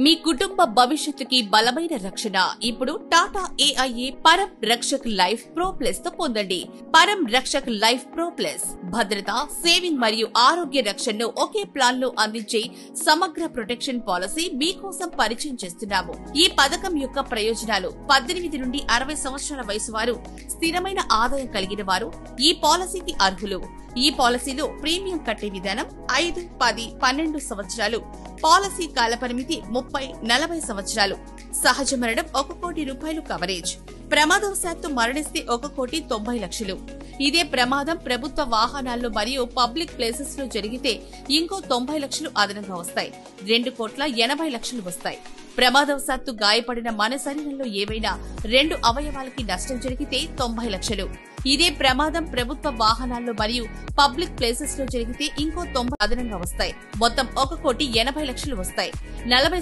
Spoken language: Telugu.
మీ కుటుంబ భవిష్యత్తుకి బలమైన రక్షణ ఇప్పుడు టాటా ఏఐఏ పరం రక్షక్ లైఫ్ ప్రో ప్లస్ తో పొందండి. పరం రక్షక్ లైఫ్ ప్రో ప్లస్ భద్రత, సేవింగ్ మరియు ఆరోగ్య రక్షణను ఒకే ప్లాన్ లో అందించే సమగ్ర ప్రొటెక్షన్ పాలసీ మీకోసం పరిచయం చేస్తున్నాము. ఈ పథకం యొక్క ప్రయోజనాలు: 18 నుండి 60 సంవత్సరాల వయసు వారు, స్థిరమైన ఆదాయం కలిగిన వారు ఈ పాలసీకి అర్హులు. ఈ పాలసీలో ప్రీమియం కట్టే విధానం 5, 10, 12 సంవత్సరాలు. పాలసీ కాలపరిమితి 30, 40 సంవత్సరాలు. సహజ మరణం 1 కోటి రూపాయలు కవరేజ్. ప్రమాదవశాత్తు మరణిస్తే 1,90,00,000. ఇదే ప్రమాదం ప్రభుత్వ వాహనాల్లో మరియు పబ్లిక్ ప్లేసెస్ లో జరిగితే ఇంకో 90,00,000 అదనంగా వస్తాయి. 2,80,00,000 వస్తాయి. ప్రమాదవశాత్తు గాయపడిన మన శరీరంలో ఏవైనా 2 అవయవాలకి నష్టం జరిగితే 90,00,000. ఇదే ప్రమాదం ప్రభుత్వ వాహనాల్లో మరియు పబ్లిక్ ప్లేసెస్ లో జరిగితే ఇంకో 90 అదనంగా వస్తాయి. మొత్తం 1,80,00,000 వస్తాయి. 40